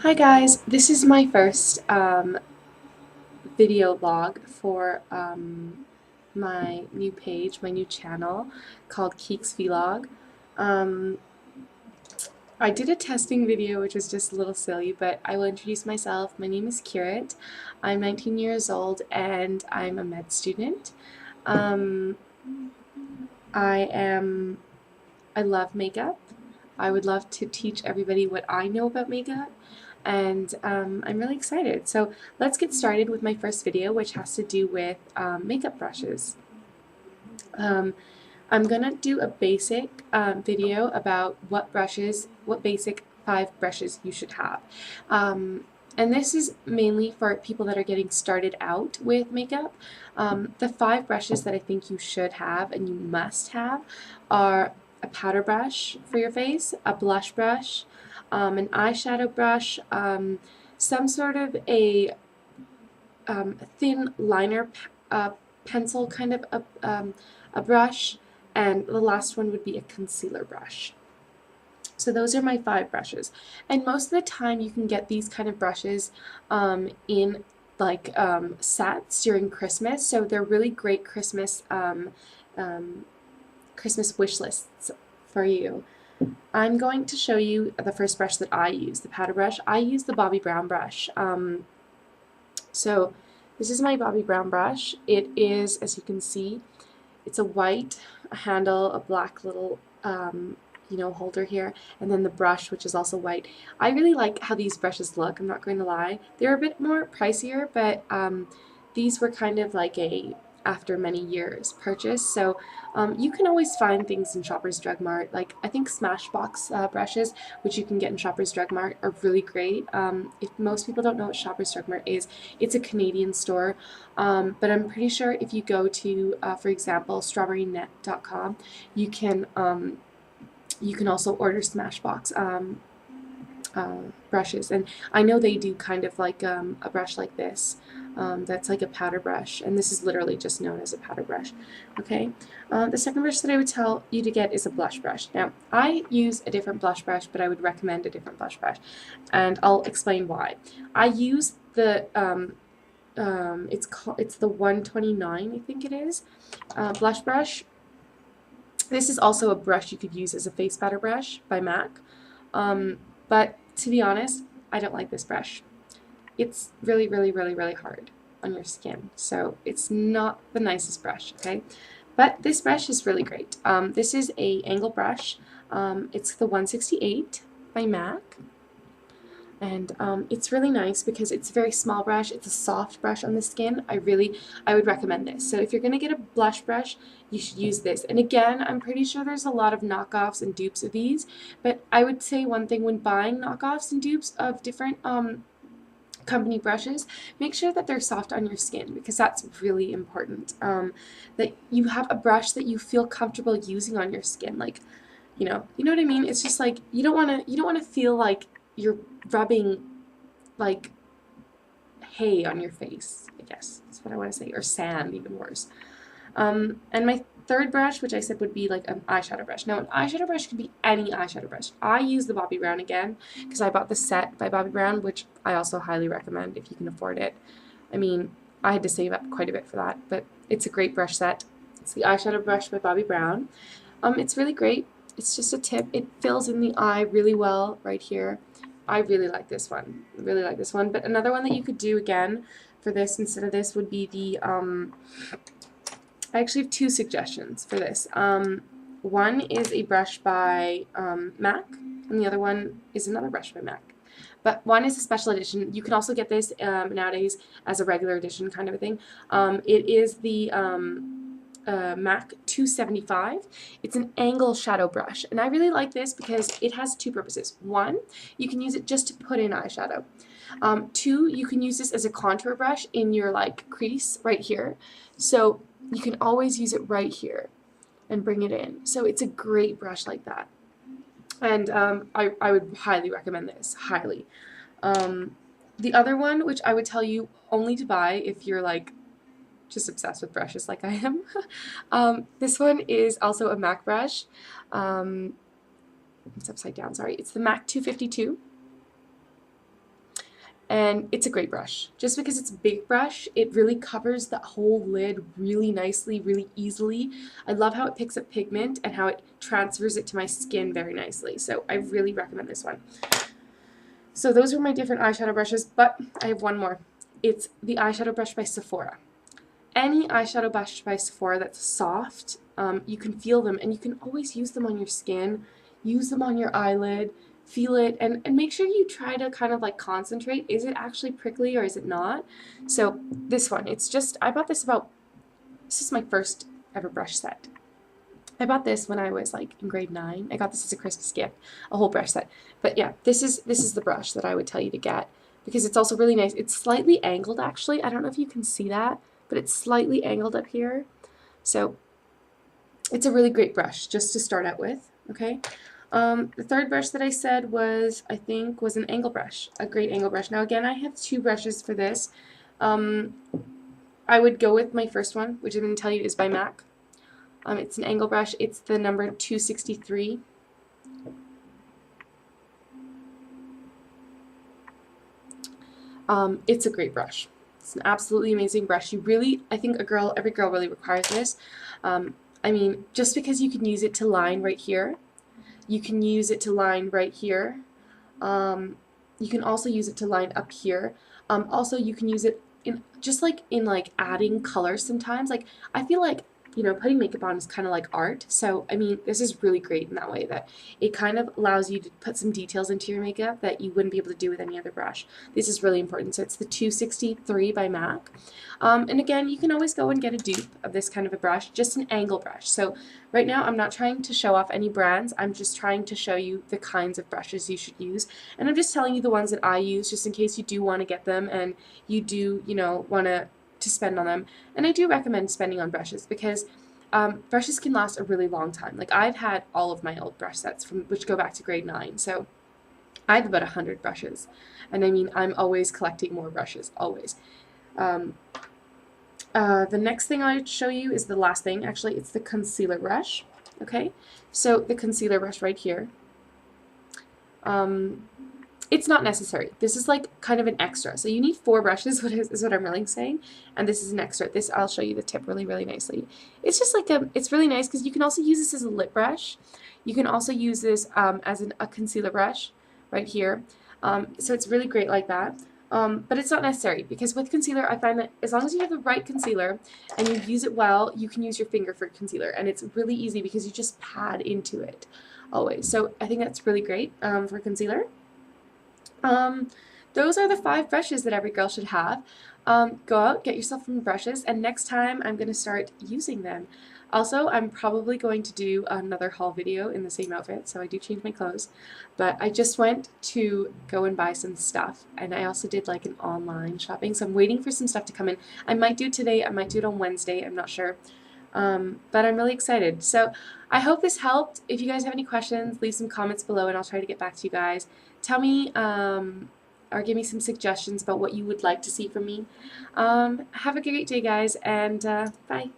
Hi guys, this is my first video log for my new page, my new channel called Keeks Vlog. Um, I did a testing video which was just a little silly, but I will introduce myself. My name is Kirit. I'm 19 years old and I'm a med student. Um, I am I love makeup. I would love to teach everybody what I know about makeup, and I'm really excited. So let's get started with my first video, which has to do with makeup brushes. Um, I'm gonna do a basic video about what basic 5 brushes you should have. And this is mainly for people that are getting started out with makeup. The 5 brushes that I think you should have and you must have are a powder brush for your face, a blush brush, an eyeshadow brush, some sort of a thin liner pencil kind of a brush, and the last one would be a concealer brush. So those are my 5 brushes, and most of the time you can get these kind of brushes in like sets during Christmas, so they're really great Christmas wish lists for you. I'm going to show you the first brush that I use, the powder brush. I use the Bobbi Brown brush. So this is my Bobbi Brown brush. It is, as you can see, it's a white handle, a black little holder here, and then the brush, which is also white. I really like how these brushes look, I'm not going to lie. They're a bit more pricier, but these were kind of like a after many years purchase, so you can always find things in Shoppers Drug Mart. Like, I think Smashbox brushes, which you can get in Shoppers Drug Mart, are really great. If most people don't know what Shoppers Drug Mart is, it's a Canadian store, but I'm pretty sure if you go to, for example, strawberrynet.com, you can also order Smashbox brushes, and I know they do kind of like a brush like this. That's like a powder brush, and this is literally just known as a powder brush. Okay, the second brush that I would tell you to get is a blush brush. Now, I use a different blush brush, but I would recommend a different blush brush, and I'll explain why. I use the it's the 129, I think it is, blush brush. This is also a brush you could use as a face powder brush by MAC, but to be honest, I don't like this brush. It's really, really, really, really hard on your skin, so it's not the nicest brush, okay? But this brush is really great. This is a angle brush. It's the 168 by MAC. And it's really nice because it's a very small brush. It's a soft brush on the skin. I would recommend this. So if you're going to get a blush brush, you should use this. And again, I'm pretty sure there's a lot of knockoffs and dupes of these, but I would say one thing when buying knockoffs and dupes of different company brushes, make sure that they're soft on your skin, because that's really important. That you have a brush that you feel comfortable using on your skin, like, you know what I mean? It's just like you don't want to feel like you're rubbing like hay on your face, I guess that's what I want to say, or sand, even worse. And my third brush, which I said would be like an eyeshadow brush. Now, an eyeshadow brush could be any eyeshadow brush. I use the Bobbi Brown again because I bought the set by Bobbi Brown, which I also highly recommend if you can afford it. I mean, I had to save up quite a bit for that, but it's a great brush set. It's the eyeshadow brush by Bobbi Brown. It's really great. It's just a tip. It fills in the eye really well right here. I really like this one. I really like this one. But another one that you could do again for this instead of this would be the I actually have 2 suggestions for this. One is a brush by MAC, and the other one is another brush by MAC. But one is a special edition. You can also get this nowadays as a regular edition kind of a thing. It is the MAC 275. It's an angle shadow brush, and I really like this because it has 2 purposes. One, you can use it just to put in eyeshadow. 2, you can use this as a contour brush in your like crease right here. So you can always use it right here and bring it in. So it's a great brush like that. And I would highly recommend this, highly. The other one, which I would tell you only to buy if you're like just obsessed with brushes like I am. This one is also a MAC brush. It's upside down, sorry. It's the MAC 252. And it's a great brush. Just because it's a big brush, it really covers the whole lid really nicely, really easily. I love how it picks up pigment and how it transfers it to my skin very nicely. So I really recommend this one. So those are my different eyeshadow brushes, but I have one more. It's the eyeshadow brush by Sephora. Any eyeshadow brush by Sephora that's soft, you can feel them, and you can always use them on your skin, use them on your eyelid, feel it, and make sure you try to kind of like concentrate. Is it actually prickly or is it not? So this one, it's just, I bought this this is my first ever brush set. I bought this when I was like in grade 9. I got this as a Christmas gift, a whole brush set. But yeah, this is the brush that I would tell you to get because it's also really nice. It's slightly angled actually. I don't know if you can see that, but it's slightly angled up here. So it's a really great brush just to start out with, okay? The third brush that I said was, I think, was an angle brush, a great angle brush. Now again, I have 2 brushes for this. I would go with my first one, which I'm going to tell you is by MAC. It's an angle brush. It's the number 263. It's a great brush. It's an absolutely amazing brush. I think every girl really requires this. I mean, just because you can use it to line right here, you can use it to line right here. You can also use it to line up here. Also, you can use it in adding color sometimes. Like, I feel like, you know, putting makeup on is kind of like art. So, I mean, this is really great in that way that it kind of allows you to put some details into your makeup that you wouldn't be able to do with any other brush. This is really important. So it's the 263 by MAC. And again, you can always go and get a dupe of this kind of a brush, just an angle brush. So right now, I'm not trying to show off any brands. I'm just trying to show you the kinds of brushes you should use. And I'm just telling you the ones that I use, just in case you do want to get them and you do, you know, want to spend on them. And I do recommend spending on brushes because brushes can last a really long time. Like, I've had all of my old brush sets which go back to grade 9, so I have about 100 brushes, and I mean, I'm always collecting more brushes, always. The next thing I'd show you is the last thing. Actually, it's the concealer brush. Okay, so the concealer brush right here. It's not necessary. This is like kind of an extra. So you need 4 brushes, is what I'm really saying. And this is an extra. I'll show you the tip really, really nicely. It's just like it's really nice because you can also use this as a lip brush. You can also use this as a concealer brush right here. So it's really great like that. But it's not necessary because with concealer, I find that as long as you have the right concealer and you use it well, you can use your finger for concealer. And it's really easy because you just pat into it always. So I think that's really great for concealer. Those are the 5 brushes that every girl should have. Go out, get yourself some brushes, and next time I'm going to start using them. Also, I'm probably going to do another haul video in the same outfit, so I do change my clothes. But I just went to go and buy some stuff, and I also did like an online shopping, so I'm waiting for some stuff to come in. I might do it today, I might do it on Wednesday, I'm not sure. But I'm really excited. So I hope this helped. If you guys have any questions, leave some comments below and I'll try to get back to you guys. Tell me or give me some suggestions about what you would like to see from me. Have a great day, guys, and bye.